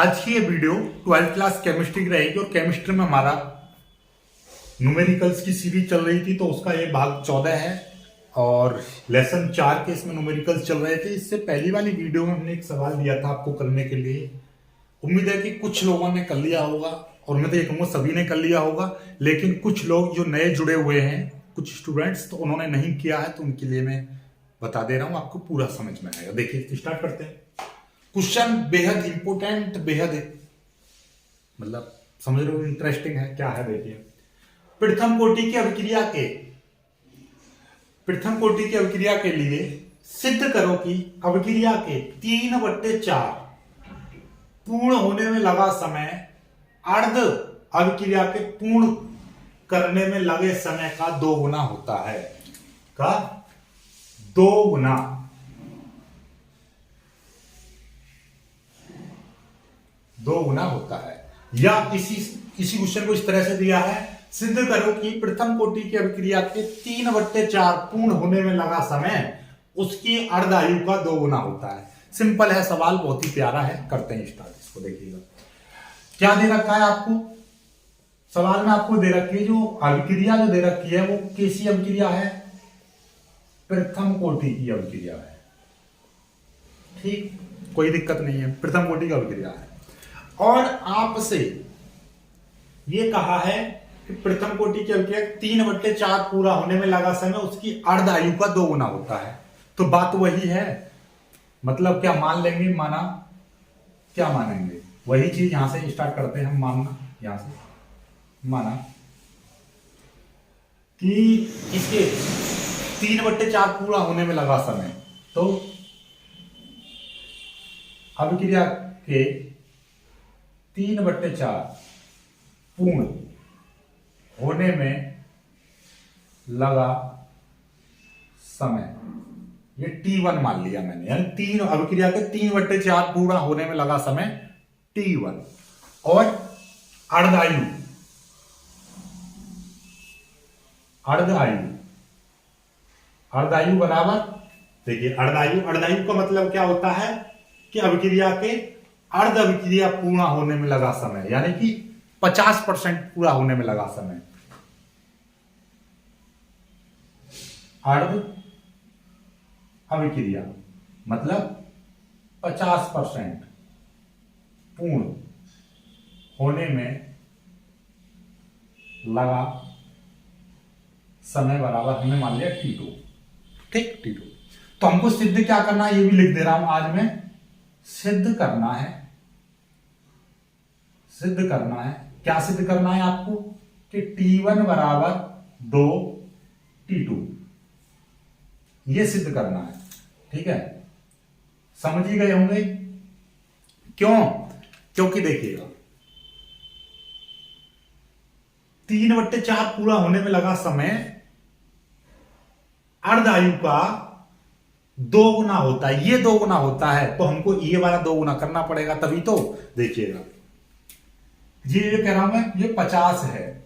आज की ये वीडियो 12th क्लास केमिस्ट्री की रहेगी और केमिस्ट्री में हमारा न्यूमेरिकल्स की सीरीज चल रही थी, तो उसका ये भाग 14 है और लेसन 4 के इसमें न्यूमेरिकल्स चल रहे थे। इससे पहली वाली वीडियो में हमने एक सवाल दिया था आपको करने के लिए। उम्मीद है कि कुछ लोगों ने कर लिया होगा और मैं तो ये कहूँगा सभी ने कर लिया होगा, लेकिन कुछ लोग जो नए जुड़े हुए हैं, कुछ स्टूडेंट्स, तो उन्होंने नहीं किया है, तो उनके लिए मैं बता दे रहा हूँ, आपको पूरा समझ में आएगा। देखिए स्टार्ट करते हैं। क्वेश्चन बेहद इंपोर्टेंट, बेहद मतलब समझ रहे हो इंटरेस्टिंग है। क्या है देखिए, प्रथम कोटि की अभिक्रिया के लिए सिद्ध करो कि अभिक्रिया के 3/4 पूर्ण होने में लगा समय अर्ध अभिक्रिया के पूर्ण करने में लगे समय का 2 गुना होता है। का 2 गुना होता है। या इसी क्वेश्चन को इस तरह से दिया है, सिद्ध करो कि प्रथम कोटि की अभिक्रिया के 3/4 पूर्ण होने में लगा समय उसकी अर्ध आयु का 2 गुना होता है। सिंपल है सवाल, बहुत ही प्यारा है। करते हैं स्टार्ट। इसको देखिएगा क्या दे रखा है आपको सवाल में। आपको दे रखी है जो अभिक्रिया जो दे रखी है वो कैसी अभिक्रिया है? प्रथम कोटि की अभिक्रिया है। ठीक, कोई दिक्कत नहीं है, प्रथम कोटि की अभिक्रिया है। और आपसे ये कहा है कि प्रथम कोटि की अभिक्रिया 3/4 पूरा होने में लगा समय उसकी अर्ध आयु का 2 गुना होता है। तो बात वही है, मतलब क्या मान लेंगे, माना, क्या मानेंगे, वही चीज यहां से स्टार्ट करते हैं हम मानना। यहां से माना कि इसके 3/4 पूरा होने में लगा समय, तो अभिक्रिया के 3/4 पूर्ण होने में लगा समय, ये T1 मान लिया मैंने, यानी अभिक्रिया के 3/4 पूरा होने में लगा समय T1। और अर्धायु बराबर, देखिए अर्धायु का मतलब क्या होता है कि अभिक्रिया के अर्ध अभिक्रिया पूर्ण होने में लगा समय, यानी कि 50% पूरा होने में लगा समय। अर्ध अभिक्रिया मतलब 50% पूर्ण होने में लगा समय बराबर हमने मान लिया T2। ठीक, T2। तो हमको सिद्ध क्या करना है, ये भी लिख दे रहा हूं आज में। सिद्ध करना है क्या सिद्ध करना है आपको कि T1 बराबर 2 T2, ये सिद्ध करना है। ठीक है, समझ ही गए होंगे। क्यों? क्योंकि देखिएगा 3/4 पूरा होने में लगा समय अर्ध आयु का 2 गुना होता है, ये 2 गुना होता है, तो हमको ये वाला 2 गुना करना पड़ेगा, तभी तो। देखिएगा ये कह रहा हूं मैं, ये 50 है,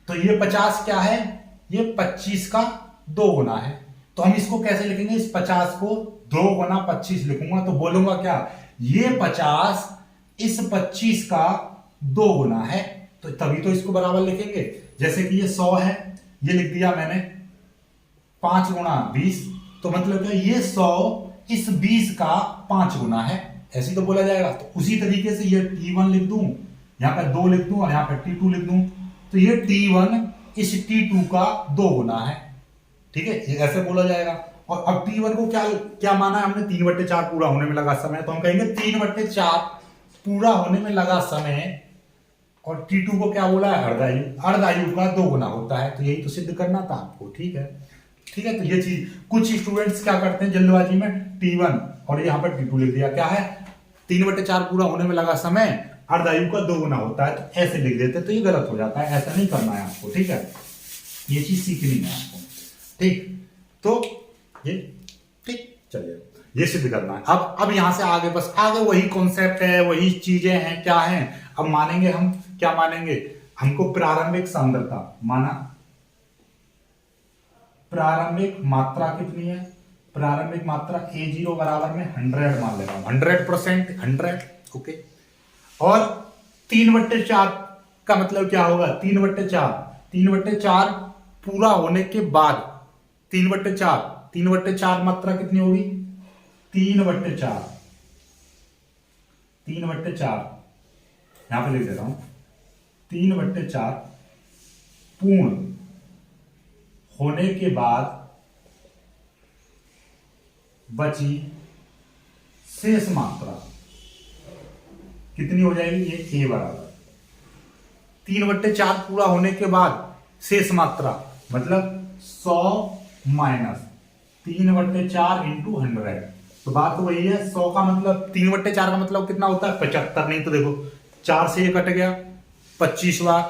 तो ये 50 क्या है, ये 25 का 2 गुना है। तो हम इसको कैसे लिखेंगे, इस 50 को 2 गुना 25 लिखूंगा, तो बोलूंगा क्या, ये 50 इस 25 का 2 गुना है, तो तभी तो इसको बराबर लिखेंगे। जैसे कि ये 100 है, ये लिख दिया मैंने 5 गुना 20, तो मतलब क्या, ये 100 इस 20 का 5 गुना है, ऐसे तो बोला जाएगा। तो उसी तरीके से ये T1 लिख दूं, यहां पे 2 लिख दूं और यहां पे T2 लिख दूं, तो ये T1 इस T2 का 2 गुना है। ठीक है, ये ऐसे बोला जाएगा। और अब T1 को क्या माना है हमने, 3/4 पूरा होने में लगा समय, तो हम कहेंगे 3/4 पूरा होने में लगा समय, और T2 को क्या बोला है, अर्धायु का 2 गुना होता है। तो यही तो सिद्ध करना था आपको। ठीक है, तो ये चीज कुछ स्टूडेंट्स क्या करते हैं जल्दबाजी में, T1 और यहां पर T2 लिख दिया। क्या है, 3/4 पूरा होने में लगा समय अर्धायु का 2 गुना होता है, तो ऐसे लिख देते, तो ये गलत हो जाता है, ऐसा नहीं करना है आपको। ठीक है, ये चीज सीखनी है आपको। ठीक, तो ये ठीक, चलिए ये सिद्ध करना है। अब यहां से आगे, बस आगे वही कॉन्सेप्ट है, वही चीजें हैं। क्या है, अब मानेंगे हम, क्या मानेंगे, हमको प्रारंभिक सांद्रता माना, प्रारंभिक मात्रा कितनी है, प्रारंभिक मात्रा A0 बराबर में 100 मान ले रहा हूं, 100%, 100 ओके। और 3/4 का मतलब क्या होगा? 3/4, 3/4 पूरा होने के बाद 3/4, 3/4 मात्रा कितनी होगी? 3/4, 3/4 यहां पे लिख दे रहा हूं, 3/4 पूर्ण होने के बाद बची शेष मात्रा कितनी हो जाएगी? ये a बराबर 3/4 पूरा होने के बाद शेष मात्रा मतलब 100 माइनस 3/4 इंटू 100। तो बात तो वही है, 100 का मतलब 3/4 का मतलब कितना होता है? 75। नहीं तो देखो 4 से ये कट गया 25 बार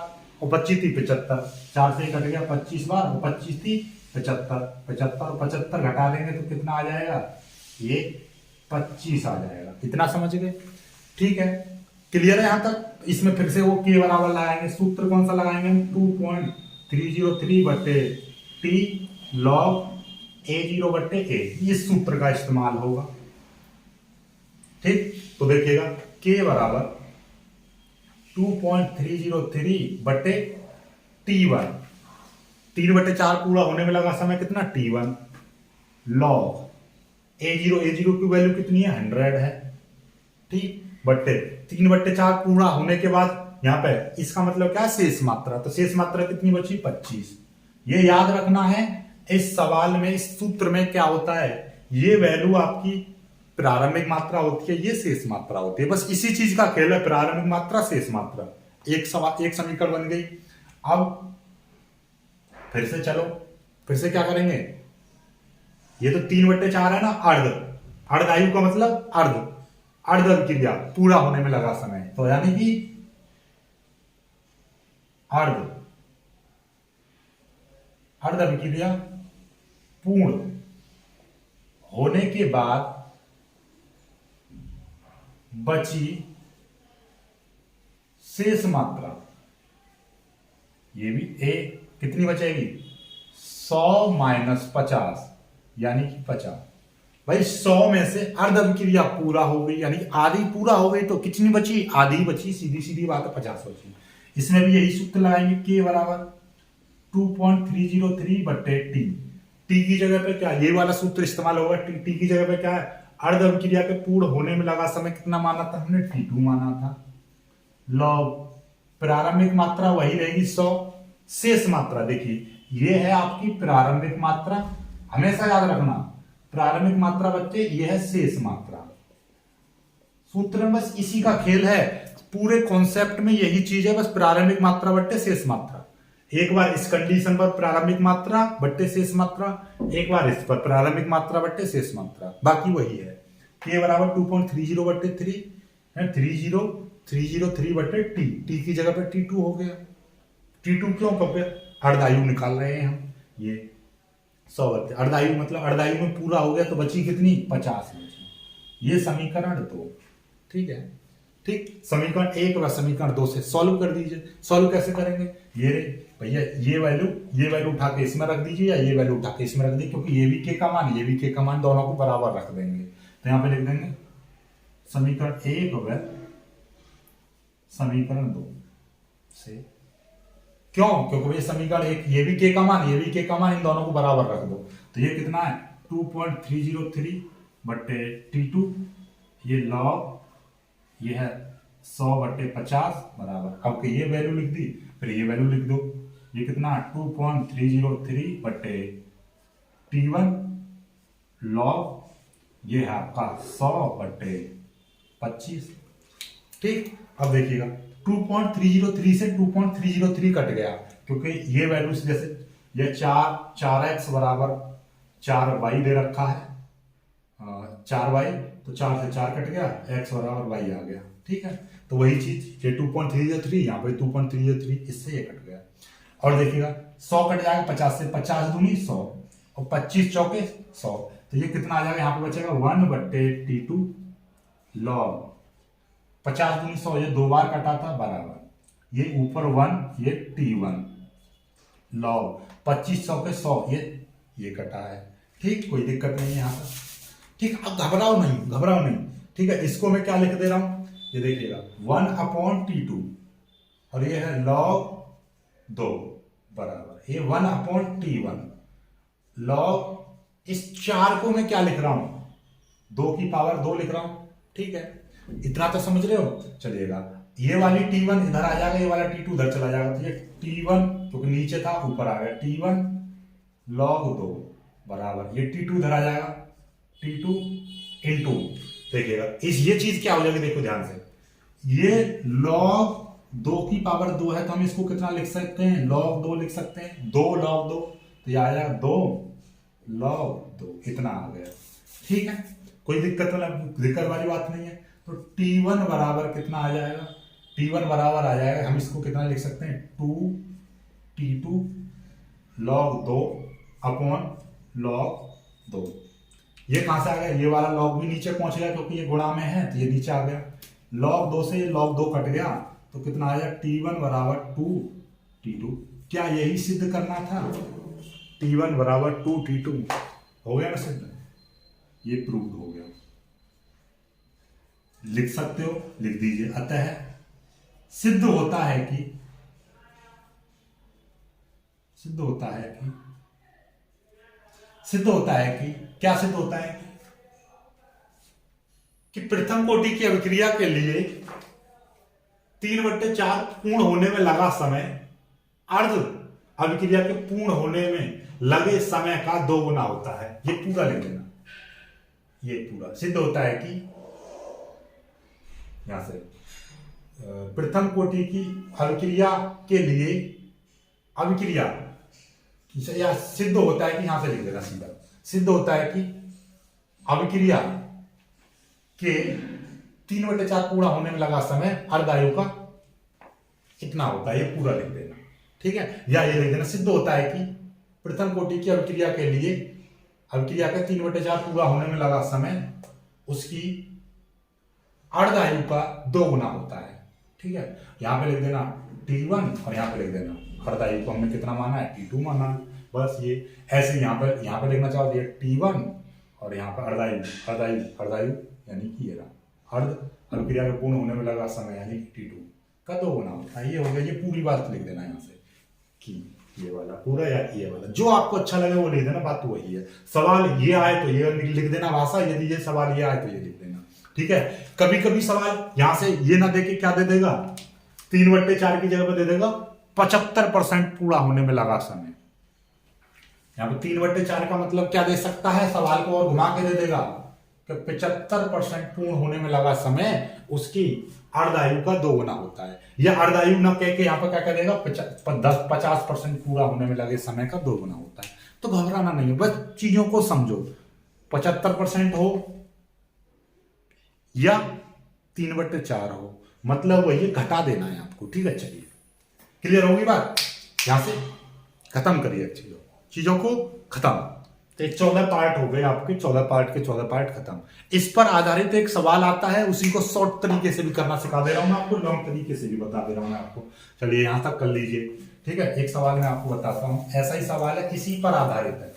और 25 थी 75, 4 से ये कट गया 25 बार और 25 थी 75, 75 और 75 घटा देंगे तो कितना आ जाएगा? ये 25 आ जाएगा। इतना समझ गए? ठीक है, क्लियर है यहां तक? इसमें फिर से वो के बराबर लगाएंगे। सूत्र कौन सा लगाएंगे? 2.303 बटे टी लॉग A0 बटे A, इस सूत्र का इस्तेमाल होगा। ठीक, तो देखिएगा के बराबर 2.303 बटे T1, 3/4 पूरा होने में लगा समय कितना? T1 लॉग A0, A0 की वैल्यू कितनी है? 100 है। ठीक, बटे 3/4 पूरा होने के बाद यहां पे इसका मतलब क्या है? शेष मात्रा। तो शेष मात्रा कितनी बची? 25। ये याद रखना है, इस सवाल में, इस सूत्र में क्या होता है, ये वैल्यू आपकी प्रारंभिक मात्रा होती है, ये शेष मात्रा होती है। बस इसी चीज का खेल है, प्रारंभिक मात्रा शेष मात्रा। एक समीकरण बन गई। अब फिर से चलो, फिर से क्या करेंगे? ये तो 3/4 है ना, अर्ध आयु का मतलब अर्ध क्रिया पूरा होने में लगा समय, तो यानी कि अर्ध अभिक्रिया पूर्ण होने के बाद बची शेष मात्रा, ये भी ए कितनी बचेगी? 100 माइनस 50 यानी कि 50। भाई 100 में से अर्ध अभिक्रिया पूरा हो गई यानी आधी पूरा हो गई, तो कितनी बची? आधी बची। सीधी सीधी बात है, 50 बची। इसमें भी यही सूत्र लगाएंगे, के बराबर 2.303 बटे टी। टी की जगह पे क्या, ये वाला सूत्र इस्तेमाल होगा। टी की जगह पे क्या है? अर्ध अभिक्रिया के पूर्ण होने में लगा समय कितना माना था हमने? T2 माना था। लॉग प्रारंभिक मात्रा वही रहेगी 100, शेष मात्रा देखिए ये है आपकी प्रारंभिक मात्रा, हमेशा याद रखना प्रारंभिक मात्रा बच्चे ये है शेष मात्रा। सूत्र में बस इसी का खेल है, पूरे कॉन्सेप्ट में यही चीज है, बस प्रारंभिक मात्रा बट्टे शेष मात्रा। एक बार इस कंडीशन पर प्रारंभिक मात्रा बट्टे शेष मात्रा, एक बार इस पर प्रारंभिक मात्रा बट्टे शेष मात्रा, बाकी वही है। के बराबर 2.30 बट्टे 3 है, 303 बट्टे टी। टी की जगह पे T2 हो गया। T2 क्यों? क्योंकि अर्धायु निकाल रहे हैं हम। ये 100 बट्टे अर्धायु मतलब अर्धायु में पूरा हो गया, तो बची कितनी? 50 बची। ये समीकरण 2। ठीक है, ठीक। समीकरण 1 व समीकरण 2 से सॉल्व कर दीजिए। सॉल्व कैसे करेंगे? ये भैया ये वैल्यू उठा के इसमें रख दीजिए, या ये वैल्यू उठा के इसमें रख दीजिए, क्योंकि ये भी के का मान ये भी के का मान दोनों को बराबर रख देंगे। तो यहां पे लिख देंगे समीकरण 1 व समीकरण 2 से। क्यों? क्योंकि ये समीकरण 1 ये भी के का मान ये भी के का मान, इन दोनों को बराबर रख दो। तो ये कितना है? 2.303 बट्टे T2, ये लॉग ये है 100 बट्टे 50 बराबर। अब ये वैल्यू लिख दी, फिर ये वैल्यू लिख दो। ये कितना? 2.303 बट्टे T1 लॉग ये है आपका 100 बट्टे 25। ठीक, अब देखिएगा 2.303 से 2.303 कट गया, क्योंकि ये वैल्यू जैसे ये 4x बराबर 4y दे रखा है, 4y, तो 4 से 4 कट गया, x बराबर y आ गया। ठीक है, तो वही चीज ये 2.303 यहाँ पे 2.303, इससे ये कट गया। और देखिएगा 100 कट जाएगा 50 से, 50 दूनी 100 और 25 चौके 100, तो ये कितना आ जाएगा? यहाँ पे बचेगा 1 बट्टे T2 लॉग 50 दूनी 100, ये 2 बार कटा था बराबर, ये ऊपर 1 ये T1 लॉग 25 चौके 100, ये कटा है। ठीक, कोई दिक्कत नहीं है यहाँ पर। ठीक, अब घबराओ नहीं। ठीक है, इसको मैं क्या लिख दे रहा हूं? ये देखिएगा 1/T2 और ये है log 2 बराबर ये 1/T1 log, इस 4 को मैं क्या लिख रहा हूं, 2 की पावर 2 लिख रहा हूं। ठीक है, इतना तो समझ रहे हो। चलिएगा, ये वाली T1 इधर आ जाएगा, ये वाला T2 उधर चला जाएगा, तो ये T1 क्योंकि नीचे था ऊपर आ गया, T1 log 2 बराबर ये T2 इधर आ जाएगा, T2 इंटू, देखिएगा इस ये चीज क्या हो जाएगी, देखो ध्यान से, ये log 2 की पावर 2 है तो हम इसको कितना लिख सकते हैं, log 2 लिख सकते हैं, 2 log 2, तो ये आ जाएगा 2 log 2, इतना आ गया। ठीक है, कोई दिक्कत वाली बात नहीं है। तो T1 बराबर कितना आ जाएगा, T1 बराबर आ जाएगा, हम इसको कितना लिख सकते हैं, 2T2 log 2 अपॉन log 2। ये कहां से आ गया, ये वाला log भी नीचे पहुंच गया क्योंकि ये गुणा में है, तो ये नीचे आ गया, log 2 से ये log 2 कट गया, तो कितना आ जाएगा, T1 बराबर 2T2। क्या यही सिद्ध करना था, T1 बराबर 2T2 हो गया ना सिद्ध, ये प्रूव हो गया। लिख सकते हो, लिख दीजिए। अतः सिद्ध होता है कि क्या सिद्ध होता है कि प्रथम कोटि की अभिक्रिया के लिए 3/4 पूर्ण होने में लगा समय अर्ध अभिक्रिया के पूर्ण होने में लगे समय का 2 गुना होता है। ये पूरा लिख देना, ये पूरा सिद्ध होता है कि यहां से प्रथम कोटि की अभिक्रिया के लिए अभिक्रिया या सिद्ध होता है कि यहां से लिख देना सीधा, सिद्ध होता है कि अभिक्रिया के 3/4 पूरा होने में लगा समय अर्धायु का इतना होता है, ये पूरा लिख देना। ठीक है, या ये लिख देना, सिद्ध होता है कि प्रथम कोटि की अभिक्रिया के लिए अभिक्रिया के 3/4 पूरा होने में लगा समय उसकी अर्धायु का 2 गुना होता है। ठीक है, यहां पे लिख देना T1 और यहां पे लिख देना अर्धायु को हमने कितना माना है, T2 माना है। बस ये ऐसे यहां पे लिखना चाहो ये T1 और यहां पर अर्धायु यानी कि ये रहा अर्ध अभिक्रिया के पूर्ण होने में लगा समय यानी T2 का 2 गुना होता है। ये हो गया, ये पूरी बात लिख देना यहां से कि ये वाला पूरा या ये वाला, जो आपको अच्छा लगे वो लिख देना, बात तो वही है। सवाल ये आए तो ये लिख देना भाषा, यदि ये सवाल ये आए तो ये लिख देना। ठीक है, कभी कभी सवाल यहां से ये ना देके क्या दे देगा, 3/4 की जगह पे दे देगा 75% पूरा होने में लगा समय। यहां पे 3/4 का मतलब क्या दे सकता है, सवाल को और घुमा के दे देगा कि 75% पूर्ण होने में लगा समय उसकी अर्धायु का 2 गुना होता है, या अर्धायु ना कह के यहाँ पर क्या कह देगा 50% पूरा होने में लगे समय का 2 गुना होता है। तो घबराना नहीं है, बस चीजों को समझो, 75% हो या 3/4 हो, मतलब वही घटा देना है आपको। ठीक है, चलिए क्लियर होगी बात, यहां से खत्म करिए चीजों को खत्म। तो 14 पार्ट हो गए आपके, 14 पार्ट के 14 पार्ट खत्म। इस पर आधारित एक सवाल आता है, उसी को शॉर्ट तरीके से भी करना सिखा दे रहा हूं मैं आपको, लॉन्ग तरीके से भी बता दे रहा हूं मैं आपको। चलिए यहां तक कर लीजिए। ठीक है, एक सवाल मैं आपको बताता हूं, ऐसा ही सवाल है, इसी पर आधारित है,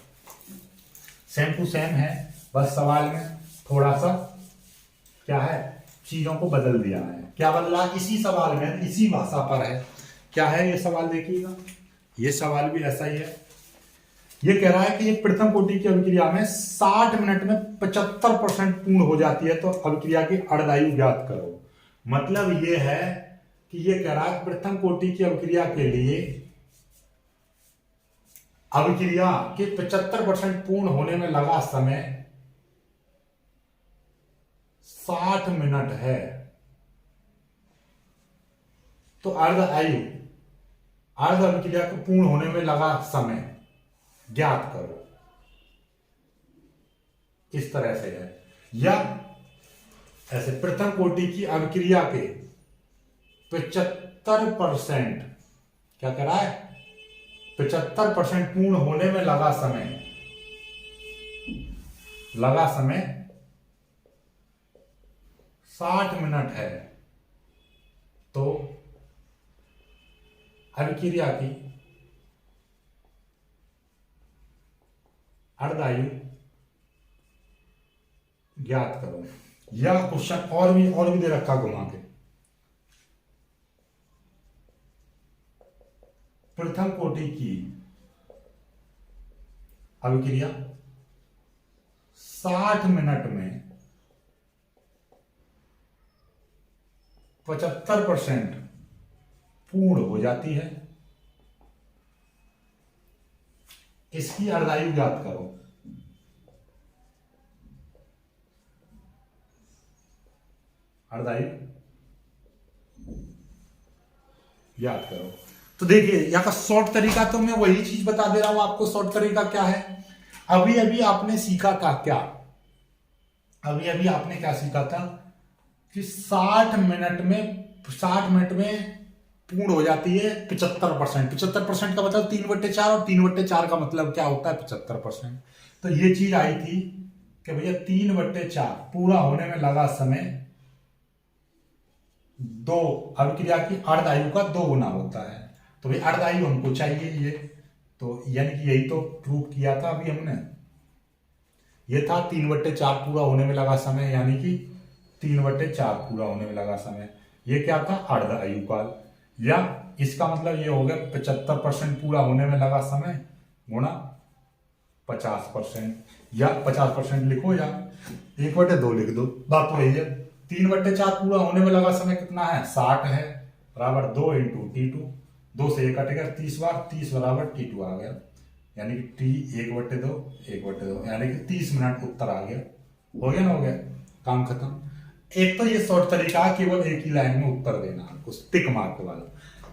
सेम टू सेम है, बस सवाल में थोड़ा सा क्या है, चीजों को बदल दिया है। क्या बदला, इसी सवाल में इसी भाषा पर है। क्या है ये सवाल, देखिएगा ये सवाल भी ऐसा ही है। ये कह रहा है कि एक प्रथम कोटि की अभिक्रिया में 60 मिनट में 75% पूर्ण हो जाती है, तो अभिक्रिया की अर्धायु ज्ञात करो। मतलब ये है कि ये कह रहा है प्रथम कोटि की अभिक्रिया के लिए अभिक्रिया के 75% पूर्ण होने में लगा समय 60 मिनट है, तो अर्ध अभिक्रिया को पूर्ण होने में लगा समय ज्ञात करो। इस तरह से है, या ऐसे प्रथम कोटि की अभिक्रिया के 75% क्या कह रहा है, 75% पूर्ण होने में लगा समय 60 मिनट है, तो अभिक्रिया की अर्धायु ज्ञात करो। या क्वेश्चन और भी दे रखा घुमा के, प्रथम कोटि की अभिक्रिया 60 मिनट में 75% पूर्ण हो जाती है। इसकी अर्धायु ज्ञात करो। अर्धायु याद करो। तो देखिए यहाँ का शॉर्ट तरीका, तो मैं वही चीज बता दे रहा हूं आपको। शॉर्ट तरीका क्या है, अभी अभी आपने सीखा था क्या, अभी अभी आपने क्या सीखा था कि 60 मिनट में पूर्ण हो जाती है 75%। 75% का मतलब 3/4, और 3/4 का मतलब क्या होता है 75%। तो ये चीज आई थी कि भैया 3/4 पूरा होने में लगा समय दो अभिक्रिया की अर्धायु का 2 गुना होता है। तो भाई अर्धायु हमको चाहिए ये, तो यानी कि यही तो प्रूव किया था अभी हमने। ये था 3/4 पूरा होने में लगा समय, यानी कि 3/4 पूरा होने में लगा समय। ये क्या था, अर्धायु काल। या इसका मतलब ये हो गया 75% पूरा होने में लगा समय गुणा 50%, या 50% लिखो या 1/2 लिख दो, बात तो यही है। 3/4 पूरा होने में लगा समय कितना है, 60 है, बराबर 2 × T2। 2 से 1 कट गया, 30 बार, 30 बराबर T2 आ गया, यानी कि T 1/2 यानी कि 30 मिनट उत्तर आ गया। हो गया ना, हो गया, काम खत्म। एक तो ये शॉर्ट तरीका है, केवल एक ही लाइन में उत्तर देना आपको, टिक मार्क वाला।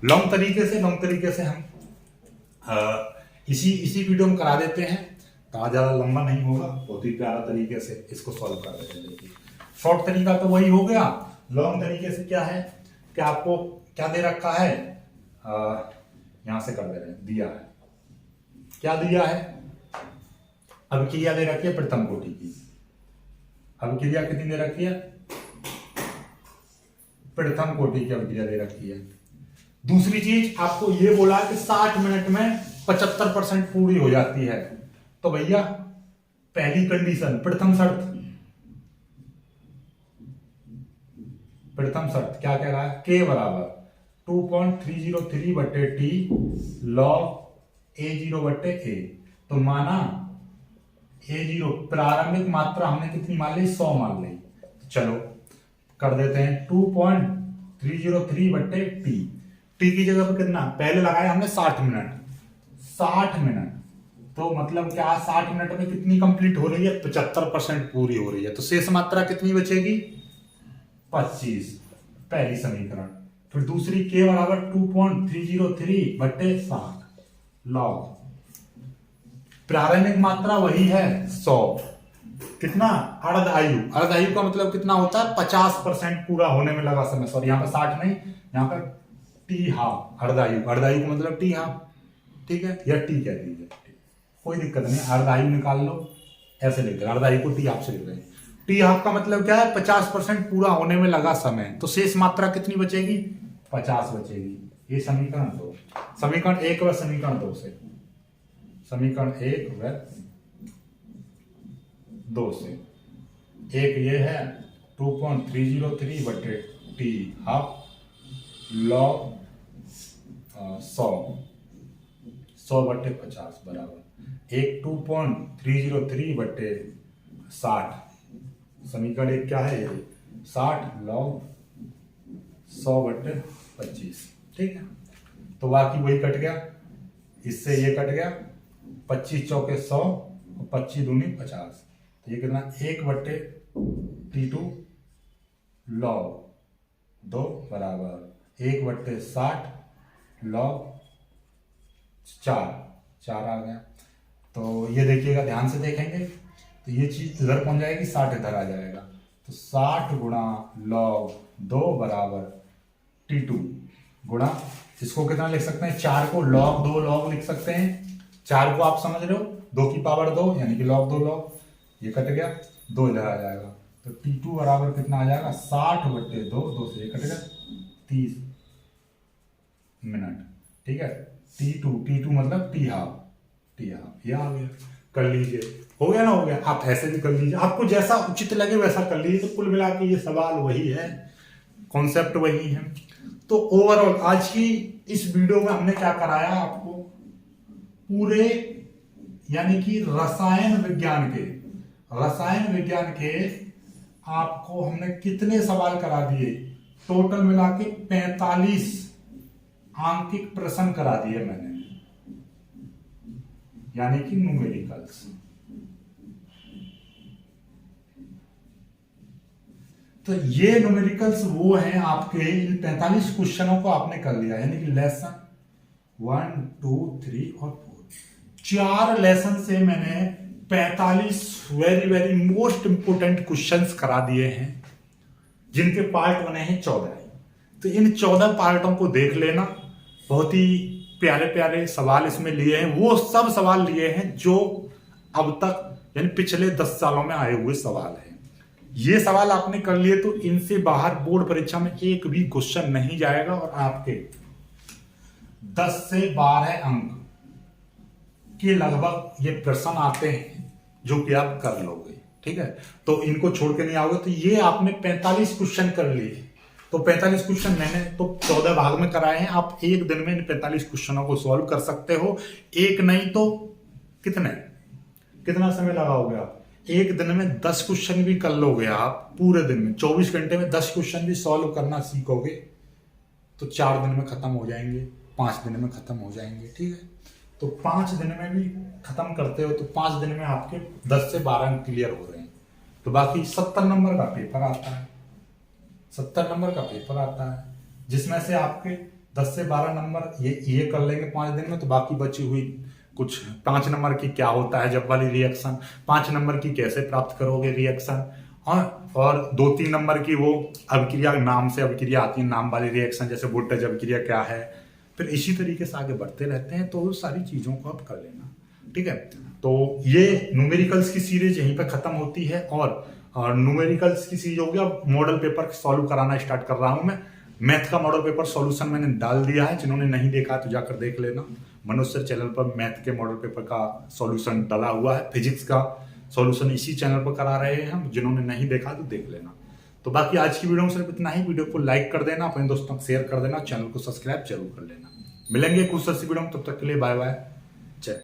लॉन्ग तरीके से हम इसी वीडियो में करा देते हैं, कहा ज्यादा लंबा नहीं होगा, बहुत ही प्यारा तरीके से इसको सॉल्व कर देते हैं। देखिए शॉर्ट तरीका तो वही हो गया। लॉन्ग तरीके से क्या है कि आपको क्या दे रखा है, यहां से कर दे रहे हैं, दिया है, क्या दिया है, अभिक्रिया दे रखी है प्रथम कोटि की। अभिक्रिया कितनी दे रखी है, प्रथम कोटि की अभिक्रिया दे रखी है। दूसरी चीज आपको ये बोला कि 60 मिनट में 75% पूरी हो जाती है। तो भैया पहली कंडीशन, प्रथम शर्त क्या कह रहा है, k बराबर 2.303/T log A0/A। तो माना A0 प्रारंभिक मात्रा हमने कितनी मान ली, 100 मान ली। चलो कर देते हैं 2.303/T। टी की जगह पर कितना, पहले लगाया हमने 60 मिनट। तो मतलब क्या, 60 मिनट में कितनी कंप्लीट हो रही है, 75% पूरी हो रही है। तो शेष मात्रा कितनी बचेगी, 25, पहली समीकरण। फिर दूसरी k बराबर 2.303/60 लॉग प्रारंभिक मात्रा वही है 100, कितना, अर्धायु का मतलब कितना होता है, 50% पूरा होने में लगा समय। सॉरी यहाँ पर 60 नहीं, यहाँ पर टी हाफ, अर्धायु का मतलब टी हाफ, ठीक है, या टी कह दीजिए, कोई दिक्कत नहीं। अर्धायु निकाल लो, ऐसे लिख रहे, अर्धायु को टी हाफ से लिख रहे हैं। टी हाफ का मतलब क्या है, 50% पूरा होने में लगा समय। तो शेष मात्रा कितनी बचेगी, 50 बचेगी। ये समीकरण 2, समीकरण 1 व समीकरण 2 से, समीकरण 1 व 2 से। एक ये है 2.303/T हाफ लॉग 100/50 बराबर एक 2.303/60। समीकरण 1 क्या है, 60 log 100/25, ठीक है। तो बाकी वही कट गया, इससे ये कट गया, 25 चौके 100 और 25 दूनी 50। तो ये कितना, 1/T2 log 2 बराबर 1/60 log 4 आ गया। तो ये देखिएगा, ध्यान से देखेंगे तो ये चीज इधर पहुंच जाएगी, 60 इधर आ जाएगा। तो 60 गुणा log 2 बराबर T2 गुणा, इसको कितना लिख सकते हैं, 4 को log 2 log लिख सकते हैं। 4 को आप समझ रहे हो, 2 की पावर 2 यानी कि log 2 log, ये कट गया, 2 इधर आ जाएगा। तो T2 बराबर कितना आ जाएगा, 60/2, 2 से ये कट गया, 30 मिनट, ठीक है। T2 मतलब टी हाफ, ये आ गया, कर लीजिए, हो गया ना, हो गया। आप ऐसे भी कर लीजिए, आपको जैसा उचित लगे वैसा कर लीजिए। तो कुल मिला के ये सवाल वही है, कॉन्सेप्ट वही है। तो ओवरऑल आज की इस वीडियो में हमने क्या कराया आपको, पूरे यानी कि रसायन विज्ञान के आपको हमने कितने सवाल करा दिए, टोटल मिला के 45 आंकिक प्रश्न करा दिए मैंने, यानी कि न्यूमेरिकल्स। तो ये न्यूमेरिकल्स वो हैं आपके, इन 45 क्वेश्चनों को आपने कर लिया, यानी कि लेसन 1, 2, 3 और 4, 4 लेसन से मैंने 45 very very most important questions करा दिए हैं, जिनके पार्ट बने हैं 14। तो इन 14 पार्टों को देख लेना। बहुत ही प्यारे प्यारे सवाल इसमें लिए हैं, वो सब सवाल लिए हैं जो अब तक यानी पिछले 10 सालों में आए हुए सवाल हैं। ये सवाल आपने कर लिए तो इनसे बाहर बोर्ड परीक्षा में एक भी क्वेश्चन नहीं जाएगा, और आपके 10 से 12 अंक के लगभग ये प्रश्न आते हैं जो कि आप कर लोगे। ठीक है, तो इनको छोड़ के नहीं आओगे। तो ये आपने 45 क्वेश्चन कर लिए, तो 45 क्वेश्चन मैंने तो 14 भाग में कराए हैं। आप एक दिन में इन 45 क्वेश्चनों को सॉल्व कर सकते हो। एक नहीं तो कितना समय लगाओगे आप? एक दिन में 10 क्वेश्चन भी कर लोगे आप, पूरे दिन में 24 घंटे में 10 क्वेश्चन भी सॉल्व करना सीखोगे तो 4 दिन में खत्म हो जाएंगे, 5 दिन में खत्म हो जाएंगे। ठीक है, तो 5 दिन में भी खत्म करते हो तो 5 दिन में आपके 10 से 12 अंक क्लियर हो रहे हैं। तो बाकी 70 नंबर का पेपर आता है, 70 नंबर का पेपर आता है, जिसमें से आपके 10 से 12 नंबर ये कर लेंगे 5 दिन में। तो बाकी बची हुई कुछ 5 नंबर की क्या होता है जब वाली रिएक्शन, 5 नंबर की कैसे प्राप्त करोगे रिएक्शन, और 2-3 नंबर की वो अभिक्रिया, नाम से अभिक्रिया आती है, नाम वाली रिएक्शन, जैसे वोल्टेज अभिक्रिया क्या है। फिर इसी तरीके से आगे बढ़ते रहते हैं, तो सारी चीजों को आप कर लेना। ठीक है, तो ये न्यूमेरिकल्स की सीरीज यहीं पर खत्म होती है, और न्यूमेरिकल्स की सीरीज होगी। अब मॉडल पेपर सॉल्व कराना स्टार्ट कर रहा हूं मैं। मैथ का मॉडल पेपर सॉल्यूशन मैंने डाल दिया है, जिन्होंने नहीं देखा तो जाकर देख लेना। मनोज सर चैनल पर मैथ के मॉडल पेपर का सॉल्यूशन डाला हुआ है, फिजिक्स का सॉल्यूशन इसी चैनल पर करा रहे हैं हम। जिन्होंने नहीं देखा तो देख लेना। तो बाकी आज की वीडियो में सिर्फ इतना ही। वीडियो को लाइक कर देना, अपने दोस्तों को शेयर कर देना, चैनल को सब्सक्राइब जरूर कर लेना। मिलेंगे कुछ सी वीडियो में, तब तक के लिए बाय बाय।